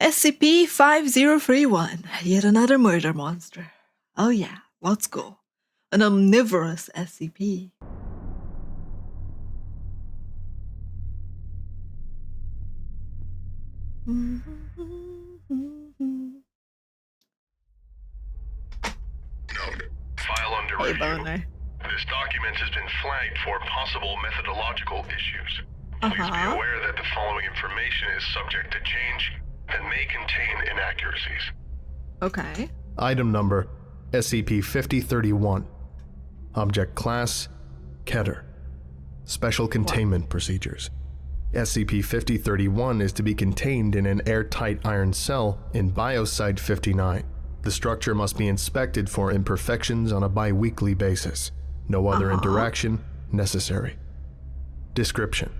SCP-5031, yet another murder monster. Oh yeah, let's go. An omnivorous SCP. Note, file under Hey, review. Boner. This document has been flagged for possible methodological issues. Please be aware that the following information is subject to change and may contain inaccuracies. Okay. Item number SCP-5031. Object Class Keter. Special Containment Procedures. SCP-5031 is to be contained in an airtight iron cell in Biosite 59. The structure must be inspected for imperfections on a bi-weekly basis. No other interaction necessary. Description: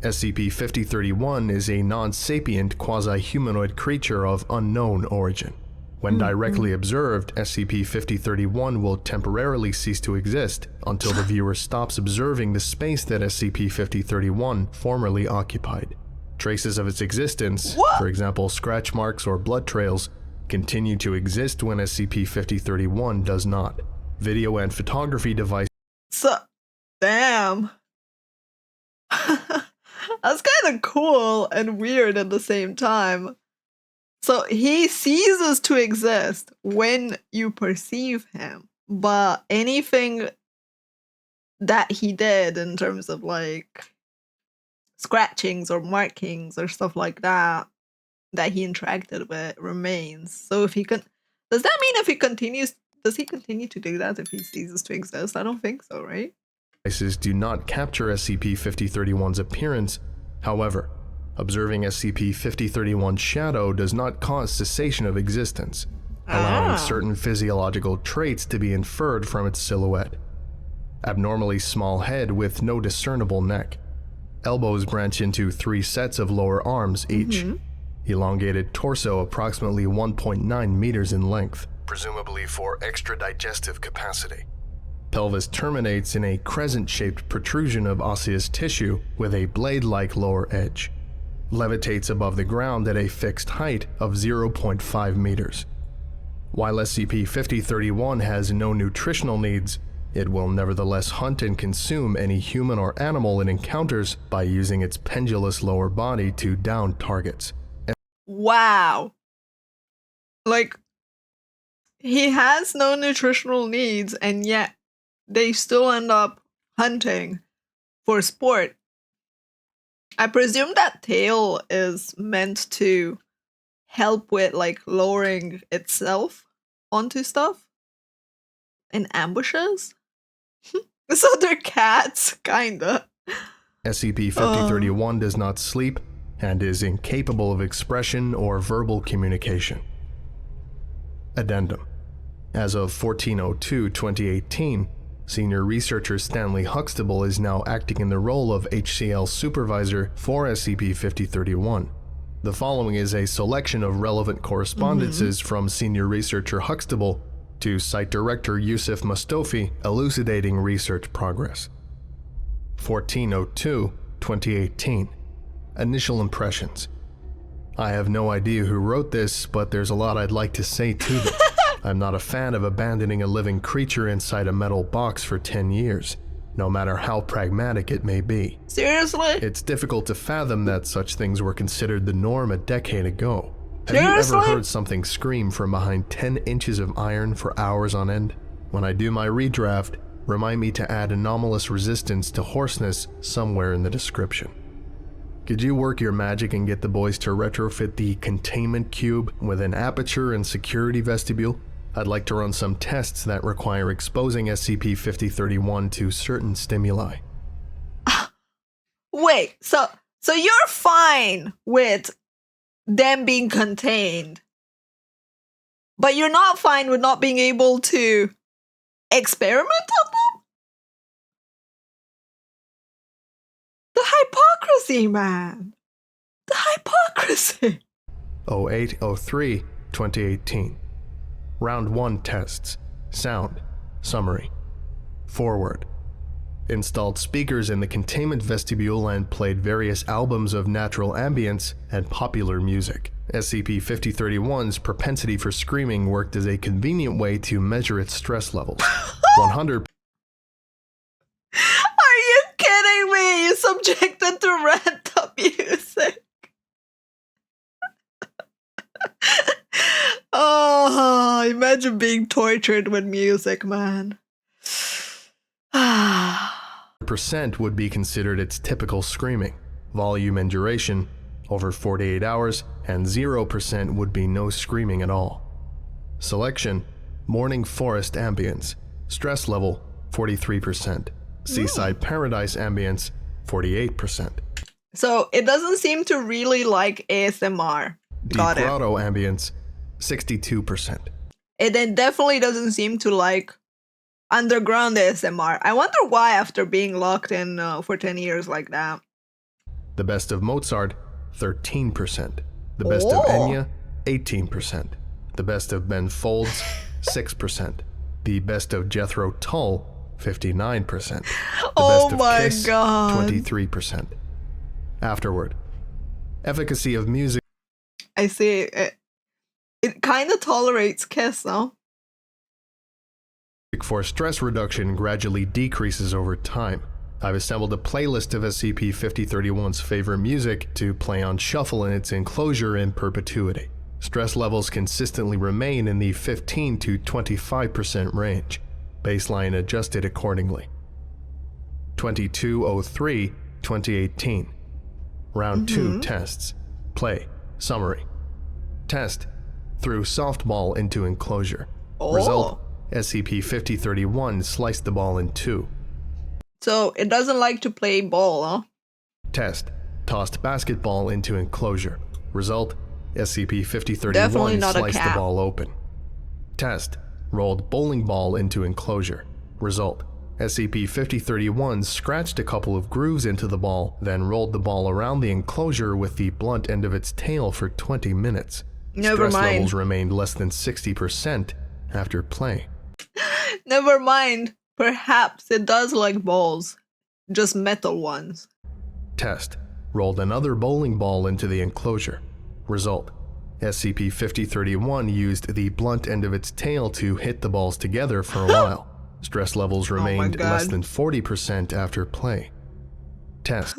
SCP-5031 is a non-sapient quasi-humanoid creature of unknown origin. When directly observed, SCP-5031 will temporarily cease to exist until the viewer stops observing the space that SCP-5031 formerly occupied. Traces of its existence, for example scratch marks or blood trails, continue to exist when SCP-5031 does not. Video and photography devices. So, damn. That's kind of cool and weird at the same time. So he ceases to exist when you perceive him, but anything that he did in terms of like scratchings or markings or stuff like that he interacted with remains. So if he does that mean if he continues, does he continue to do that if he ceases to exist? I don't think so, right? Devices do not capture SCP-5031's appearance. However, observing SCP-5031's shadow does not cause cessation of existence, allowing certain physiological traits to be inferred from its silhouette. Abnormally small head with no discernible neck. Elbows branch into 3 sets of lower arms each. Elongated torso approximately 1.9 meters in length, presumably for extra digestive capacity. Pelvis terminates in a crescent-shaped protrusion of osseous tissue with a blade-like lower edge. Levitates above the ground at a fixed height of 0.5 meters. While SCP-5031 has no nutritional needs, it will nevertheless hunt and consume any human or animal it encounters by using its pendulous lower body to down targets. Wow. Like, he has no nutritional needs, and yet they still end up hunting for sport. I presume that tail is meant to help with like lowering itself onto stuff in ambushes. So they're cats, kinda. SCP-5031 does not sleep and is incapable of expression or verbal communication. Addendum: as of 14/02/2018, Senior Researcher Stanley Huxtable is now acting in the role of HCL Supervisor for SCP-5031. The following is a selection of relevant correspondences from Senior Researcher Huxtable to Site Director Yusuf Mustofi elucidating research progress. 14/02/2018. Initial impressions. I have no idea who wrote this, but there's a lot I'd like to say to them. I'm not a fan of abandoning a living creature inside a metal box for 10 years, no matter how pragmatic it may be. Seriously? It's difficult to fathom that such things were considered the norm a decade ago. Have Seriously? you ever heard something scream from behind 10 inches of iron for hours on end? When I do my redraft, remind me to add anomalous resistance to hoarseness somewhere in the description. Could you work your magic and get the boys to retrofit the containment cube with an aperture and security vestibule? I'd like to run some tests that require exposing SCP-5031 to certain stimuli. Wait, so you're fine with them being contained, but you're not fine with not being able to experiment on them? The hypocrisy, man. The hypocrisy. 08/03/2018. Round 1 tests. Sound. Summary. Forward. installed speakers in the containment vestibule and played various albums of natural ambience and popular music. SCP-5031's propensity for screaming worked as a convenient way to measure its stress levels. 100. Are you kidding me? You subjected to random music. Oh, imagine being tortured with music, man. Percent would be considered its typical screaming, volume and duration, over 48 hours, and 0% would be no screaming at all. Selection, morning forest ambience, stress level, 43%, seaside paradise ambience, 48%. So it doesn't seem to really like ASMR. Deep grotto ambience, 62%. It then definitely doesn't seem to like underground ASMR. I wonder why after being locked in for 10 years like that. The best of Mozart, 13%. The best of Enya, 18%. The best of Ben Folds, 6%. The best of Jethro Tull, 59%. The best of Kiss, 23%. Afterward. Efficacy of music. I see. It kind of tolerates Kiss, though. For stress reduction gradually decreases over time. I've assembled a playlist of SCP-5031's favorite music to play on shuffle in its enclosure in perpetuity. Stress levels consistently remain in the 15 to 25% range, baseline adjusted accordingly. 2203-2018. Round 2 tests. Play. Summary. Test. Threw softball into enclosure. Result. SCP-5031 sliced the ball in two. So it doesn't like to play ball, huh? Test. Tossed basketball into enclosure. Result. SCP-5031 sliced the ball open. Test. Rolled bowling ball into enclosure. Result. SCP-5031 scratched a couple of grooves into the ball, then rolled the ball around the enclosure with the blunt end of its tail for 20 minutes. Stress levels remained less than 60% after play. Never mind. Perhaps it does like balls. Just metal ones. Test. Rolled another bowling ball into the enclosure. Result. SCP-5031 used the blunt end of its tail to hit the balls together for a while. Stress levels remained less than 40% after play. Test.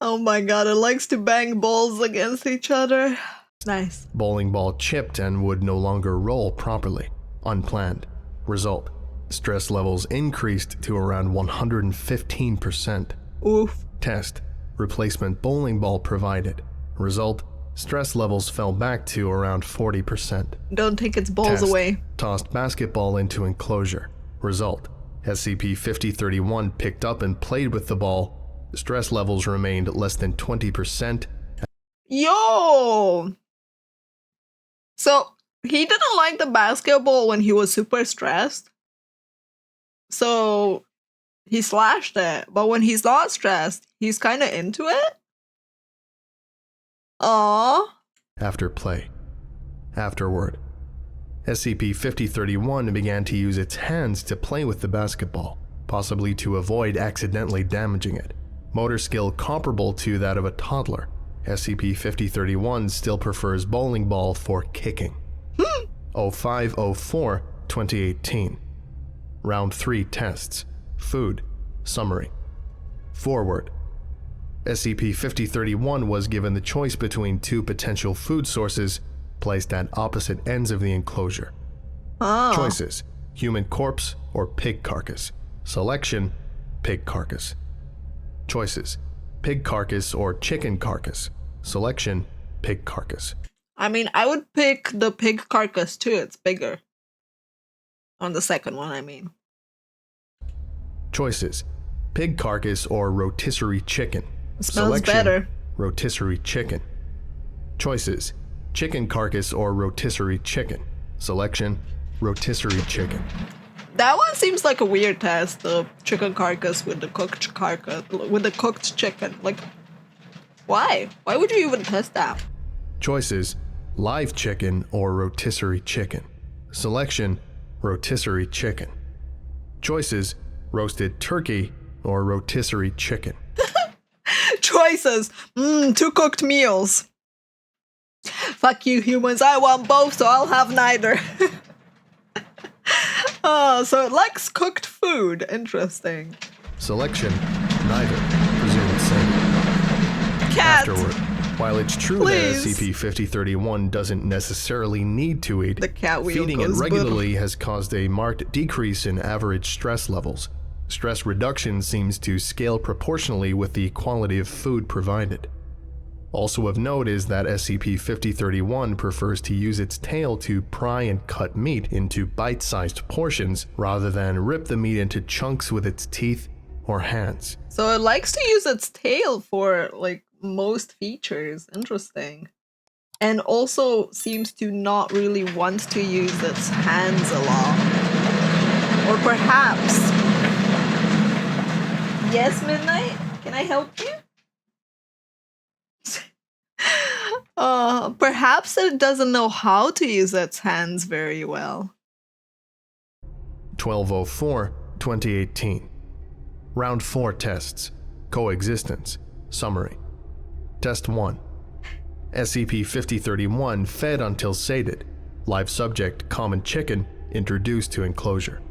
Oh my god, it likes to bang balls against each other. Nice. Bowling ball chipped and would no longer roll properly. Unplanned. Result. Stress levels increased to around 115%. Oof. Test. Replacement bowling ball provided. Result. Stress levels fell back to around 40%. Don't take its balls away. Tossed basketball into enclosure. Result. SCP-5031 picked up and played with the ball. Stress levels remained less than 20%. Yo! So, he didn't like the basketball when he was super stressed. So, he slashed it. But when he's not stressed, he's kind of into it. Aww. After play. Afterward. SCP-5031 began to use its hands to play with the basketball, possibly to avoid accidentally damaging it. Motor skill comparable to that of a toddler. SCP-5031 still prefers bowling ball for kicking. 0504-2018. Round 3 tests. Food. Summary. Forward. SCP-5031 was given the choice between two potential food sources placed at opposite ends of the enclosure. Choices: human corpse or pig carcass. Selection: pig carcass. Choices: pig carcass or chicken carcass. Selection: pig carcass. I mean, I would pick the pig carcass too, it's bigger. On the second one, I mean. Choices: pig carcass or rotisserie chicken. Smells better. Rotisserie chicken. Choices: chicken carcass or rotisserie chicken. Selection: rotisserie chicken. That one seems like a weird test, the chicken carcass with the cooked chicken. Like, why? Why would you even test that? Choices: live chicken or rotisserie chicken. Selection: rotisserie chicken. Choices: roasted turkey or rotisserie chicken. Choices. 2 cooked meals. Fuck you humans, I want both, so I'll have neither. So it likes cooked food. Interesting. Selection: neither. Presumed same. Cat. Afterward, while it's true Please. that SCP-5031 doesn't necessarily need to eat, The cat wheel feeding it goes regularly has caused a marked decrease in average stress levels. Stress reduction seems to scale proportionally with the quality of food provided. Also of note is that SCP-5031 prefers to use its tail to pry and cut meat into bite-sized portions rather than rip the meat into chunks with its teeth or hands. So it likes to use its tail for like most features. Interesting. And also seems to not really want to use its hands a lot. Or perhaps... Yes, Midnight? Can I help you? Perhaps it doesn't know how to use its hands very well. 1204-2018. Round 4 tests. Coexistence. Summary. Test 1. SCP-5031 fed until sated. Live subject, common chicken, introduced to enclosure.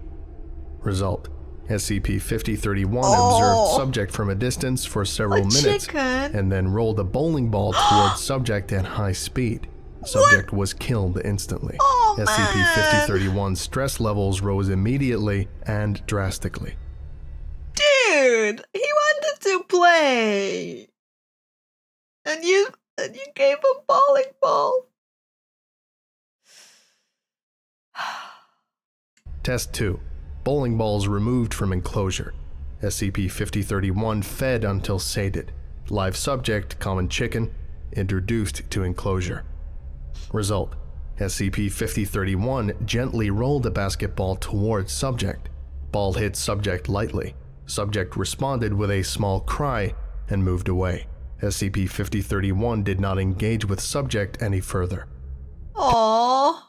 Result. SCP-5031 observed subject from a distance for several minutes and then rolled a bowling ball towards subject at high speed. Subject was killed instantly. SCP-5031's stress levels rose immediately and drastically. Dude, he wanted to play. And you gave him bowling ball. Test 2. Bowling balls removed from enclosure. SCP-5031 fed until sated. Live subject, common chicken, introduced to enclosure. Result. SCP-5031 gently rolled a basketball towards subject. Ball hit subject lightly. Subject responded with a small cry and moved away. SCP-5031 did not engage with subject any further. Aww.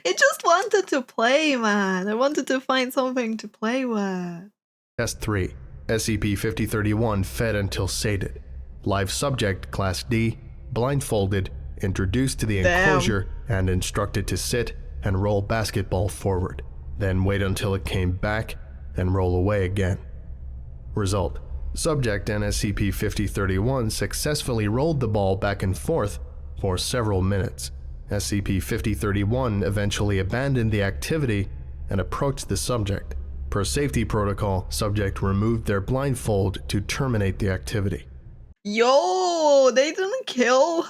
It just wanted to play, man. I wanted to find something to play with. Test 3. SCP-5031 fed until sated. Live subject, Class D, blindfolded, introduced to the enclosure and instructed to sit and roll basketball forward. Then wait until it came back and roll away again. Result. Subject and SCP-5031 successfully rolled the ball back and forth for several minutes. SCP-5031 eventually abandoned the activity and approached the subject. Per safety protocol, subject removed their blindfold to terminate the activity. Yo, they didn't kill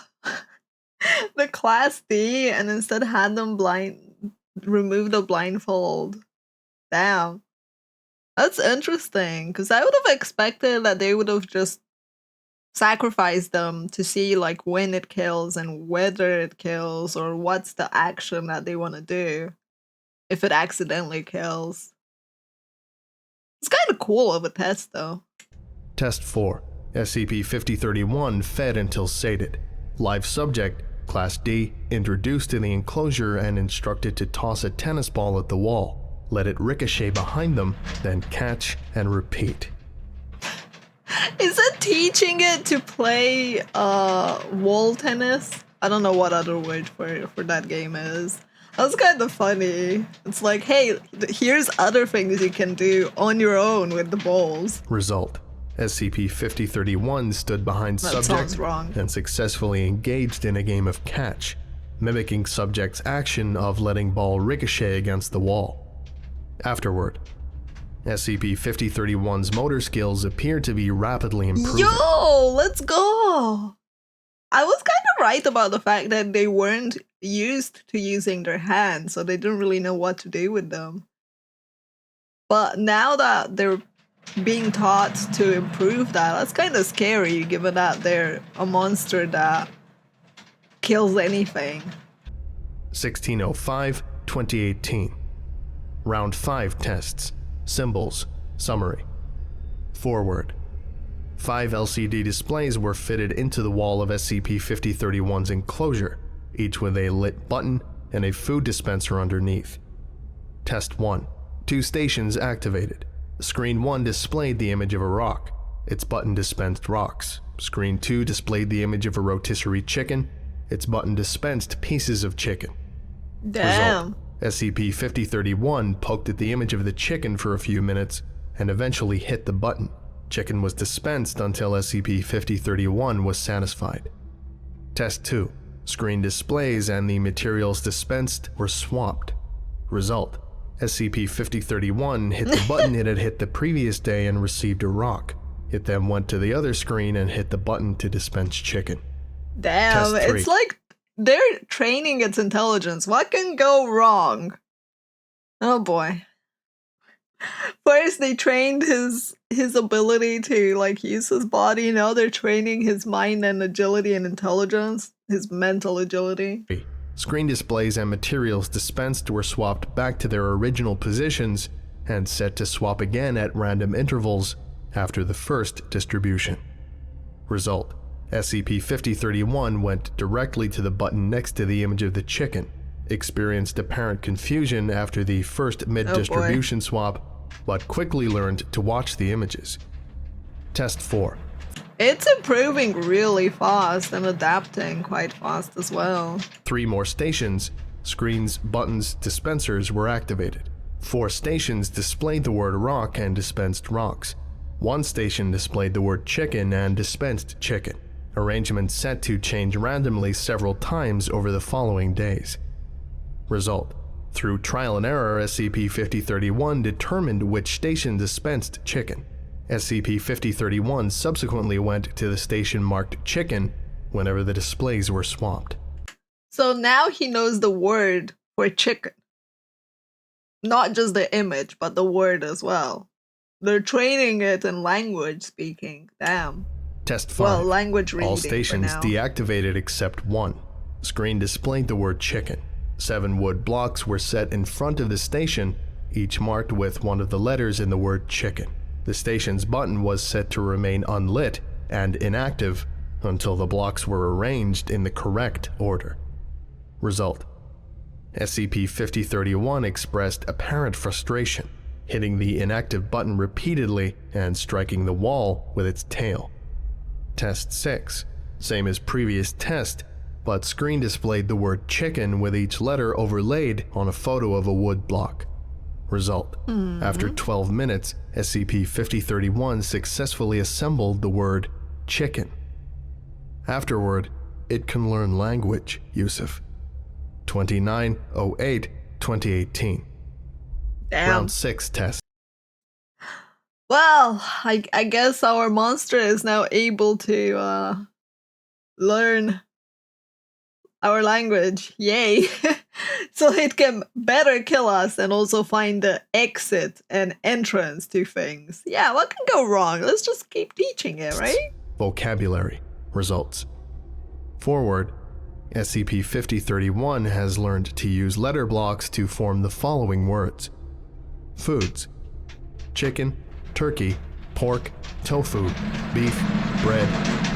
the Class D and instead had them remove the blindfold. Damn. That's interesting, because I would have expected that they would have just sacrifice them to see like when it kills and whether it kills or what's the action that they want to do if it accidentally kills. It's kind of cool of a test though. Test 4. SCP-5031 fed until sated. Live subject, Class D, introduced to the enclosure and instructed to toss a tennis ball at the wall. Let it ricochet behind them, then catch and repeat. Is it teaching it to play wall tennis? I don't know what other word for that game is. That's kind of funny. It's like, hey, here's other things you can do on your own with the balls. Result. SCP-5031 stood behind subject and successfully engaged in a game of catch, mimicking subject's action of letting ball ricochet against the wall. Afterward, SCP-5031's motor skills appear to be rapidly improving. Yo, let's go! I was kind of right about the fact that they weren't used to using their hands, so they didn't really know what to do with them. But now that they're being taught to improve that, that's kind of scary, given that they're a monster that kills anything. 1605-2018. Round 5 tests. Symbols. Summary. Forward. 5 LCD displays were fitted into the wall of SCP-5031's enclosure, each with a lit button and a food dispenser underneath. Test 1. 2 stations activated. Screen 1 displayed the image of a rock. Its button dispensed rocks. Screen 2 displayed the image of a rotisserie chicken. Its button dispensed pieces of chicken. Damn. Result: SCP-5031 poked at the image of the chicken for a few minutes and eventually hit the button. Chicken was dispensed until SCP-5031 was satisfied. Test 2. Screen displays and the materials dispensed were swapped. Result: SCP-5031 hit the button it had hit the previous day and received a rock. It then went to the other screen and hit the button to dispense chicken. Damn, Test 3. it's like they're training its intelligence. What can go wrong? Oh boy. First they trained his ability to like use his body, now they're training his mind and agility and intelligence, his mental agility. Screen displays and materials dispensed were swapped back to their original positions and set to swap again at random intervals after the first distribution. Result: SCP-5031 went directly to the button next to the image of the chicken, experienced apparent confusion after the first mid-distribution swap, but quickly learned to watch the images. Test 4. It's improving really fast and adapting quite fast as well. 3 more stations, screens, buttons, dispensers were activated. 4 stations displayed the word rock and dispensed rocks. 1 station displayed the word chicken and dispensed chicken. Arrangements set to change randomly several times over the following days. Result: through trial and error, SCP-5031 determined which station dispensed chicken. SCP-5031 subsequently went to the station marked chicken whenever the displays were swapped. So now he knows the word for chicken. Not just the image, but the word as well. They're training it in language speaking. Damn. Test 5. Well, language reading. All stations for now. deactivated except 1. Screen displayed the word chicken. 7 wood blocks were set in front of the station, each marked with one of the letters in the word chicken. The station's button was set to remain unlit and inactive until the blocks were arranged in the correct order. Result: SCP-5031 expressed apparent frustration, hitting the inactive button repeatedly and striking the wall with its tail. Test 6. Same as previous test, but screen displayed the word chicken with each letter overlaid on a photo of a wood block. Result: after 12 minutes, SCP-5031 successfully assembled the word chicken. Afterward, it can learn language, Yusuf. 29/08/2018. Damn. Round 6 test. Well, I guess our monster is now able to learn our language. Yay! So it can better kill us and also find the exit and entrance to things. Yeah, what can go wrong? Let's just keep teaching it, right? Vocabulary. Results. Forward. SCP-5031 has learned to use letter blocks to form the following words. Foods: chicken, turkey, pork, tofu, beef, bread,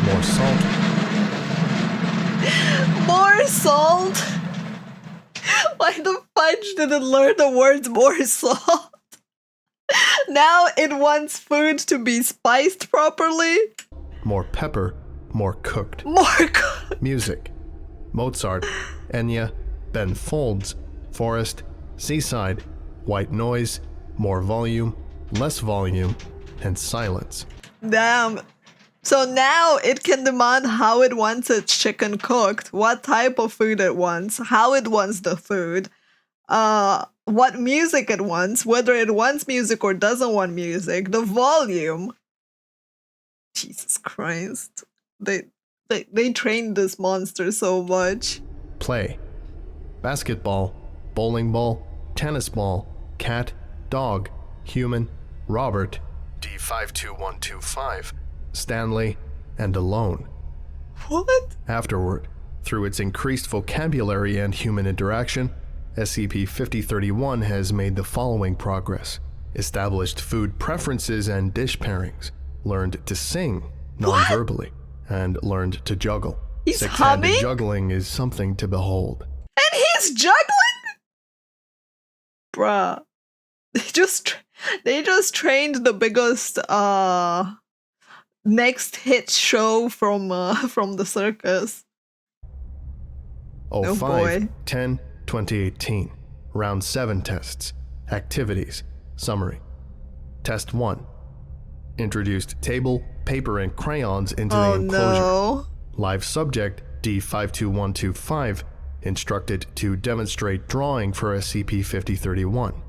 more salt. More salt? Why the fudge didn't learn the words more salt? Now it wants food to be spiced properly? More pepper, more cooked. More cooked. Music: Mozart, Enya, Ben Folds, Forest, Seaside, White Noise, more volume, less volume, and silence. Damn. So now it can demand how it wants its chicken cooked, what type of food it wants, how it wants the food, what music it wants, whether it wants music or doesn't want music, the volume. Jesus Christ. They trained this monster so much. Play: basketball, bowling ball, tennis ball, cat, dog, human, Robert, D52125, Stanley, and alone. What? Afterward, through its increased vocabulary and human interaction, SCP-5031 has made the following progress: established food preferences and dish pairings, learned to sing non-verbally, and learned to juggle. He's Six-handed humming? juggling is something to behold. And he is juggling? Bruh. They just trained the biggest next hit show from the circus. Oh 05, boy. 10, 2018. Round 7 tests. Activities. Summary. Test 1. Introduced table, paper, and crayons into the enclosure. No. Live subject, D52125, instructed to demonstrate drawing for SCP-5031.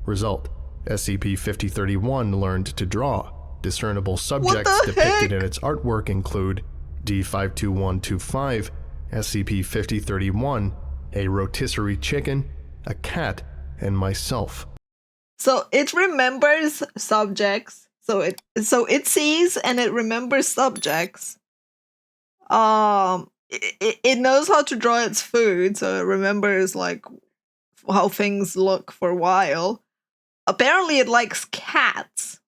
Result. SCP-5031 learned to draw. Discernible subjects depicted in its artwork include D52125, SCP-5031, a rotisserie chicken, a cat, and myself. So it remembers subjects. So it sees and it remembers subjects. It knows how to draw its food, so it remembers like how things look for a while. Apparently it likes cats.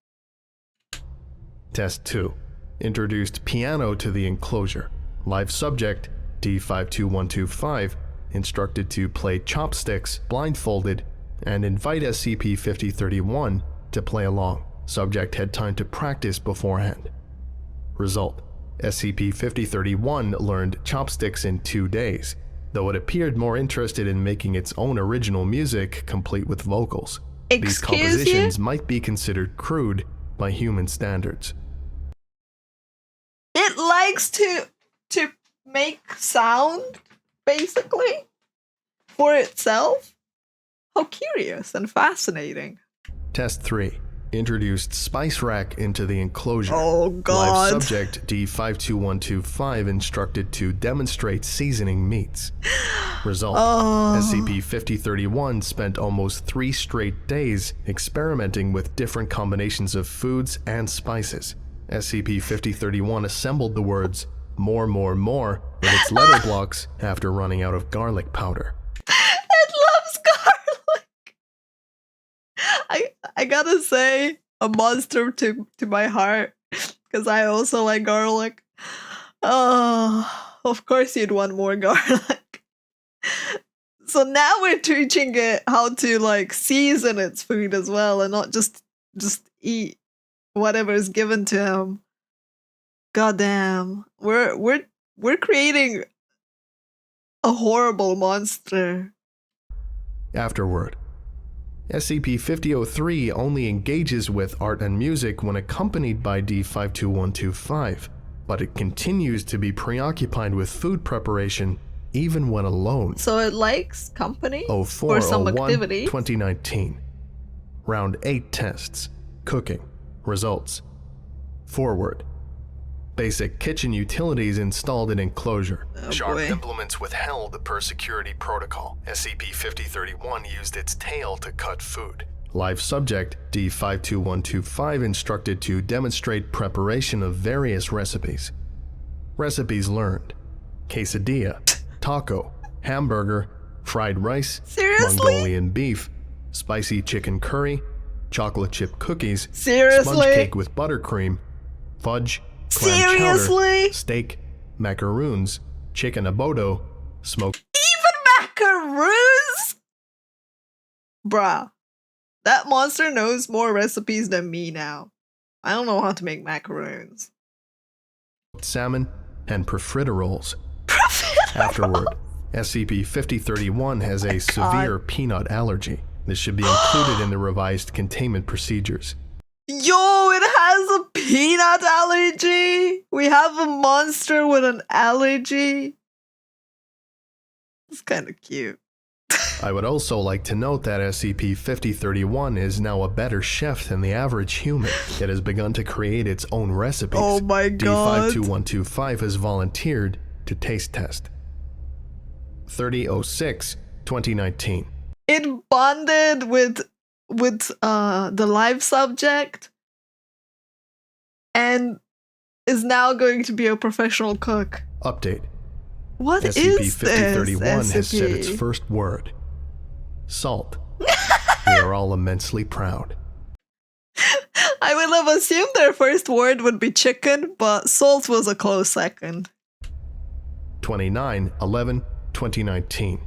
Test 2. Introduced piano to the enclosure. Live subject, D52125, instructed to play chopsticks blindfolded and invite SCP-5031 to play along. Subject had time to practice beforehand. Result. SCP-5031 learned chopsticks in 2 days, though it appeared more interested in making its own original music complete with vocals. These compositions might be considered crude by human standards. It likes to make sound, basically, for itself. How curious and fascinating. Test 3. Introduced spice rack into the enclosure. Oh god. Live subject D52125 instructed to demonstrate seasoning meats. Result. SCP-5031 spent almost 3 straight days experimenting with different combinations of foods and spices. SCP-5031 assembled the words more with its letter blocks after running out of garlic powder. It loves garlic! I gotta say, a monster to my heart, because I also like garlic. Oh, of course you'd want more garlic. So now we're teaching it how to like season its food as well, and not just eat whatever is given to him. Goddamn, we're creating a horrible monster. Afterward. SCP-5003 only engages with art and music when accompanied by D52125, but it continues to be preoccupied with food preparation even when alone. So it likes company 04, for some 01, activity. 2019. Round 8 tests. Cooking. Results. Forward. Basic kitchen utilities installed in enclosure. Sharp implements withheld per security protocol. SCP-5031 used its tail to cut food. Live subject D52125 instructed to demonstrate preparation of various recipes. Recipes learned: quesadilla, taco, hamburger, fried rice, Mongolian beef, spicy chicken curry, chocolate chip cookies, sponge cake with buttercream, fudge, clam chowder, steak, macaroons, chicken abodo, smoked. Even macaroons? Bruh, that monster knows more recipes than me now. I don't know how to make macaroons. Salmon, and profiteroles. Afterward, SCP-5031 has a severe peanut allergy. This should be included in the revised containment procedures. Yo, it has a peanut allergy! We have a monster with an allergy. It's kind of cute. I would also like to note that SCP-5031 is now a better chef than the average human. It has begun to create its own recipes. Oh my god. D52125 has volunteered to taste test. 30/06, 2019. It bonded with the live subject and is now going to be a professional cook. Update. What is SCP-5031 this? has said its first word. Salt. We are all immensely proud. I would have assumed their first word would be chicken, but salt was a close second. 29/11/2019.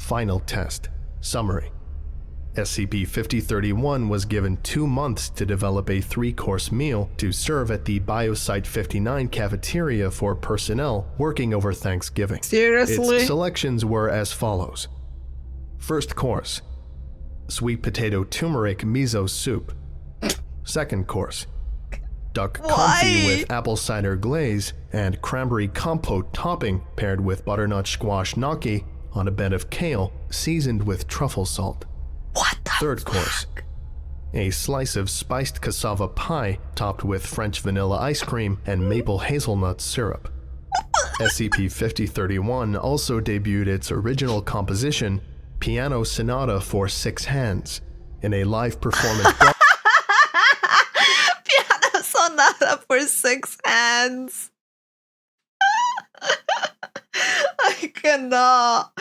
Final test. Summary. SCP-5031 was given 2 months to develop a 3-course meal to serve at the Biosite 59 cafeteria for personnel working over Thanksgiving. Seriously? Its selections were as follows. First course, sweet potato turmeric miso soup. Second course, duck confit with apple cider glaze and cranberry compote topping paired with butternut squash gnocchi on a bed of kale seasoned with truffle salt. What the Third course, a slice of spiced cassava pie topped with French vanilla ice cream and maple hazelnut syrup. SCP-5031 also debuted its original composition, Piano Sonata for 6 Hands, in a live performance. Piano Sonata for 6 hands. I cannot.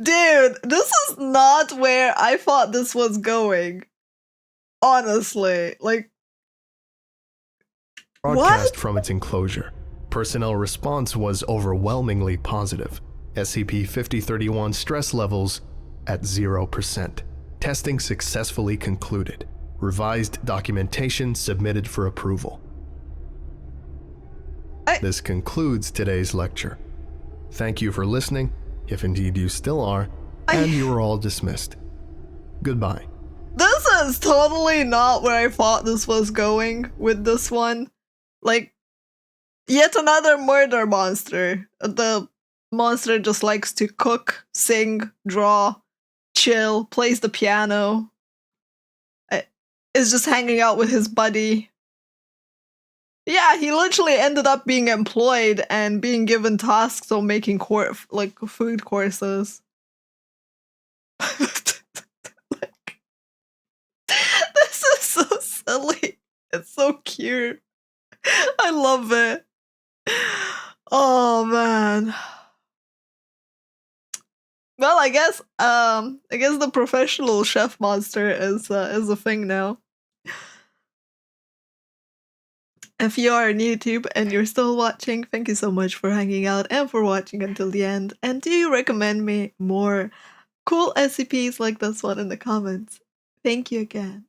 Dude, this is not where I thought this was going. Honestly, like, Broadcast from its enclosure. Personnel response was overwhelmingly positive. SCP-5031 stress levels at 0%. Testing successfully concluded. Revised documentation submitted for approval. This concludes today's lecture. Thank you for listening, if indeed you still are, and you are all dismissed. Goodbye. This is totally not where I thought this was going with this one. Like, yet another murder monster. The monster just likes to cook, sing, draw, chill, plays the piano, is just hanging out with his buddy. Yeah, he literally ended up being employed and being given tasks of making food courses. Like, this is so silly. It's so cute. I love it. Oh man. Well, I guess the professional chef monster is a thing now. If you are on YouTube and you're still watching, thank you so much for hanging out and for watching until the end. And do you recommend me more cool SCPs like this one in the comments? Thank you again.